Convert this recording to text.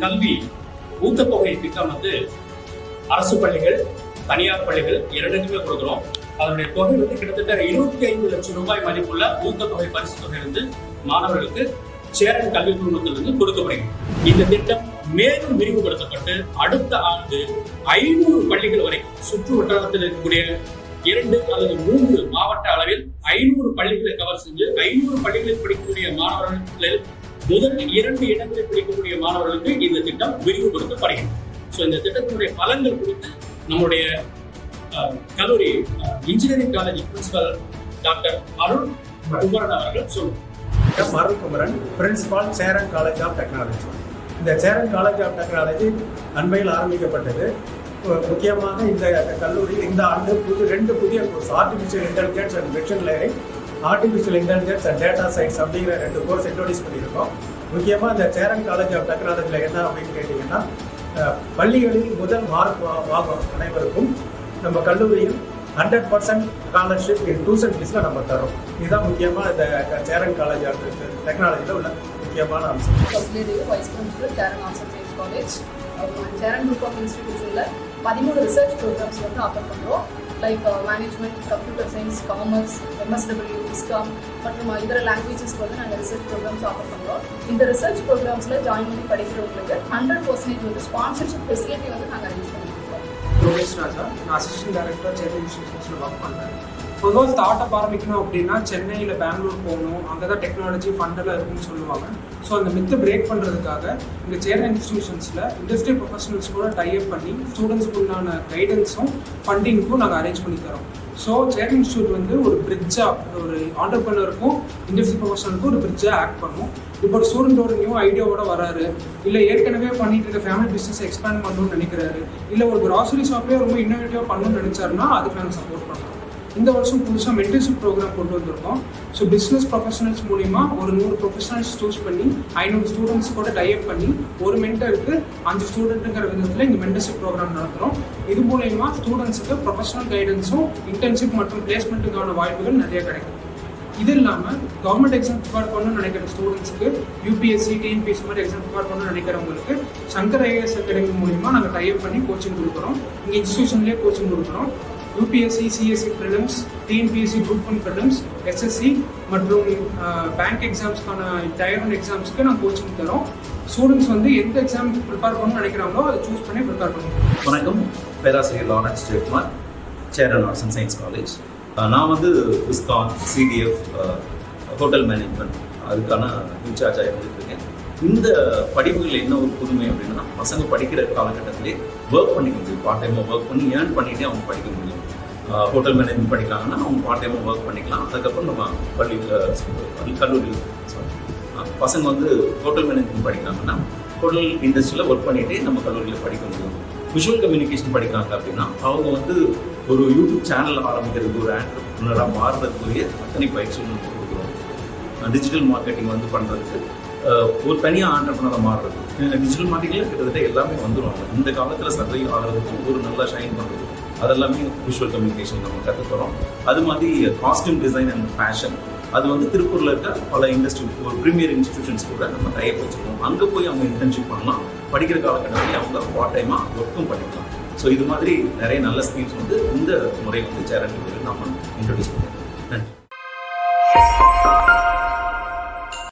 கல்வி ஊக்கத்தொகை திட்டம் வந்து அரசு பள்ளிகள் தனியார் பள்ளிகள் இரண்டுக்குமே கொடுக்குறோம். அதனுடைய தொகை வந்து கிட்டத்தட்ட 25 லட்சம் ரூபாய் மதிப்புள்ள ஊக்கத்தொகை பரிசு தொகை வந்து மாணவர்களுக்கு சேரன் கல்வி குழுமத்திலிருந்து கொடுக்கப்படுகிறது. இந்த திட்டம் மேலும் விரிவுபடுத்தப்பட்டு அடுத்த ஆண்டு 500 பள்ளிகள் வரை சுற்று வட்டாரத்தில் இருக்கக்கூடிய 2 அல்லது 3 மாவட்ட அளவில் 500 பள்ளிகளை கவர் செஞ்சு 500 பள்ளிகளில் படிக்கக்கூடிய மாணவர்கள் முதல் 2 இடங்களில் படிக்கக்கூடிய மாணவர்களுக்கு இந்த திட்டம் விரிவுபடுத்தப்படுகிறது. இந்த திட்டத்தினுடைய பலன்கள் குறித்து நம்முடைய கல்லூரி engineering college principal doctor Arul Kumaran அவர்கள் சொல்லுவாங்க. Arul Kumaran, principal, Cheran college of technology. இந்த சேரன் காலேஜ் ஆஃப் டெக்னாலஜி அண்மையில் ஆரம்பிக்கப்பட்டது. முக்கியமாக இந்த கல்லூரியில் இந்த ஆண்டு 2 புதிய course, artificial intelligence and machine learning, artificial intelligence and data science அப்படிங்கிற 2 கோர்ஸ் இன்ட்ரோடியூஸ் பண்ணியிருக்கோம். முக்கியமாக இந்த சேரன் காலேஜ் ஆஃப் டெக்னாலஜியில் என்ன அப்படின்னு கேட்டிங்கன்னா, பள்ளிகளில் முதல் மார்க் வாங்கும் அனைவருக்கும் நம்ம கல்லூரியில் 100% ஸ்காலர்ஷிப் இன் டியூஷன் ஃபீஸில் நம்ம தரோம். இதுதான் முக்கியமாக இந்த சேரன் காலேஜ் ஆஃப் டெக்னாலஜியில் உள்ள முக்கியமான அம்சம். Vice principal Cheran arts and science college. Cheran group of இன்ஸ்டிடியூஷனில் 13 ரிசர்ச் ப்ரோக்ராம்ஸ் வந்து ஆஃபர் பண்ணுறோம். Like management, computer science, commerce, MSW, ISCOM மற்றும் இதர லாங்குவேஜஸ்க்கு வந்து நாங்கள் ரிசர்ச் ப்ரோக்ராம்ஸ் ஆஃபர் பண்ணுறோம். இந்த ரிசர்ச் ப்ரோக்ராம்ஸில் ஜாயின் பண்ணி படிக்கிறவங்களுக்கு 100% வந்து ஸ்பான்சர்ஷிப் ஃபெசிலிட்டி வந்து நாங்கள் அரேஞ்ச் பண்ணியிருக்கோம். யோகேஷ் ராஜா, நான் அசிஸ்டன்ட் டைரக்டர் சென்னை இன்ஸ்டிடியூஷன்ஸில் ஒர்க் பண்ணுறேன். பொதுவாக ஸ்டார்ட் அப் ஆரம்பிக்கணும் அப்படின்னா சென்னையில் பெங்களூர் போகணும், அங்கே தான் டெக்னாலஜி ஃபண்டெல்லாம் இருக்குன்னு சொல்லுவாங்க. ஸோ அந்த மித்தை பிரேக் பண்ணுறதுக்காக இந்த சேரன் இன்ஸ்டிடியூஷன்ஸில் இண்டஸ்ட்ரி ப்ரொஃபஷனல்ஸ் கூட டைப் பண்ணி ஸ்டூடெண்ட்ஸ்க்குள்ளான கைடன்ஸும் ஃபண்டிங்க்கும் நாங்கள் அரேஞ்ச் பண்ணி தரோம். ஸோ சேரன் இன்ஸ்டியூட் வந்து ஒரு பிரிட்ஜாக, ஒரு ஆண்டர்பிரினருக்கும் இண்டஸ்ட்ரி ப்ரொஃபஷனலுக்கும் ஒரு பிரிட்ஜாக ஆக்ட் பண்ணும். இப்போ ஒரு ஸ்டூடெண்டோட நியூ ஐடியாவோட வராரு, இல்லை ஏற்கனவே பண்ணிட்டு இருக்க ஃபேமிலி பிஸ்னஸ் எக்ஸ்பேண்ட் பண்ணணும்னு நினைக்கிறாரு, இல்லை ஒரு கிராசரி ஷாப்பே ரொம்ப இன்னோவேட்டிவாக பண்ணணும்னு நினைச்சாருன்னா அதுக்கு நாங்கள் சப்போர்ட் பண்ணுறோம். இந்த வருஷம் புதுசாக மென்டர்ஷிப் ப்ரோக்ராம் கொண்டு வந்திருக்கோம். ஸோ பிஸ்னஸ் ப்ரொஃபஷனல்ஸ் மூலிமா ஒரு 100 ப்ரொஃபஷனல்ஸ் சூஸ் பண்ணி 500 ஸ்டூடெண்ட்ஸ் கூட டைப் பண்ணி ஒரு மென்டருக்கு 5 ஸ்டூடெண்ட்டுங்கிற விதத்தில் இங்கே மென்டர்ஷிப் ப்ரோக்ராம் நடத்துகிறோம். இது மூலயமா ஸ்டூடெண்ட்ஸுக்கு ப்ரொஃபஷனல் கைடன்ஸும் இன்டர்ன்ஷிப் மற்றும் பிளேஸ்மெண்ட்டுக்கான வாய்ப்புகள் நிறைய கிடைக்கும். இது இல்லாமல் கவர்மெண்ட் எக்ஸாம் ப்ரிப்பேர் பண்ணணும்னு நினைக்கிற ஸ்டூடெண்ட்ஸுக்கு UPSC, TNPSC மாதிரி எக்ஸாம் ப்ரிப்பேர் பண்ணணும்னு நினைக்கிறவங்களுக்கு சங்கர் IAS அகாடமி மூலிமா நாங்கள் டைப் பண்ணி கோச்சிங் கொடுக்குறோம். இங்கே இன்ஸ்டியூஷன்லேயே கோச்சிங் கொடுக்குறோம். UPSC, CSE prelims, TNPSC group 1 prelims, SSC மற்றும் பேங்க் எக்ஸாம்ஸ்க்கான Tier 1 எக்ஸாம்ஸ்க்கு நான் கோச்சிங் தரோம். ஸ்டூடெண்ட்ஸ் வந்து எந்த எக்ஸாம் ப்ரிப்பேர் பண்ணணும்னு நினைக்கிறாங்களோ அதை சூஸ் பண்ணி ப்ரிப்பேர் பண்ணுவோம். வணக்கம், பேராசிரியர் Lawrence Jayakumar, Cheran arts and science college. நான் வந்து ISCOM, CDF, ஹோட்டல் மேனேஜ்மெண்ட் அதுக்கான இன்சார்ஜாக இருந்துருக்கேன். இந்த படிப்புகள் என்ன ஒரு புதுமை அப்படின்னா, பசங்க படிக்கிற காலகட்டத்திலே ஒர்க் பண்ணிக்க முடியும். பார்ட் டைமாக ஒர்க் பண்ணி ஏர்ன் பண்ணிகிட்டே அவங்க படிக்க முடியும். ஹோட்டல் மேனேஜ்மெண்ட் படிக்கிறாங்கன்னா அவங்க பார்ட் டைமாக ஒர்க் பண்ணிக்கலாம். அதுக்கப்புறம் நம்ம கல்லூரி பசங்க வந்து ஹோட்டல் மேனேஜ்மெண்ட் படிக்கிறாங்கன்னா ஹோட்டல் இண்டஸ்ட்ரியில் ஒர்க் பண்ணிகிட்டே நம்ம கல்லூரியில் படிக்க முடியும். விஷுவல் கம்யூனிகேஷன் படிக்கிறாங்க அப்படின்னா அவங்க வந்து ஒரு யூடியூப் சேனல் ஆரம்பிக்கிறதுக்கு, ஒரு ஆண்டர்பிரினராக மாறுறதுக்குரிய அத்தனை பயிற்சிகள் கொடுக்குறோம். டிஜிட்டல் மார்க்கெட்டிங் வந்து பண்ணுறதுக்கு, ஒரு தனியாக ஆண்டர்பிரினராக மாறுறது, டிஜிட்டல் மார்க்கெட்டிங்கில் கிட்டத்தட்ட எல்லாமே வந்துடுவாங்க. இந்த காலத்தில் சர்வை ஆகிறதுக்கும் ஒரு நல்லா ஷைன் பண்ணுறது அதெல்லாமே விஷுவல் கம்யூனிகேஷன் நம்ம கற்றுக்கிறோம். அது மாதிரி காஸ்டியூம் டிசைன் அண்ட் ஃபேஷன் அது வந்து திருப்பூரில் இருக்க பல ஒரு ப்ரீமியர் இன்ஸ்டிடியூஷன்ஸ் கூட நம்ம டைப் வச்சுருக்கோம். அங்கே போய் அவங்க இன்டர்ன்ஷிப் பண்ணலாம். படிக்கிற காலகட்டத்தில் அவங்க பார்ட் டைமாக ஒர்க்கும் பண்ணிக்கலாம். ஸோ இது மாதிரி நிறைய நல்ல ஸ்கீம்ஸ் வந்து இந்த முறை வந்து சேரன் நம்ம இன்ட்ரடியூஸ் பண்ணுறோம். நன்றி.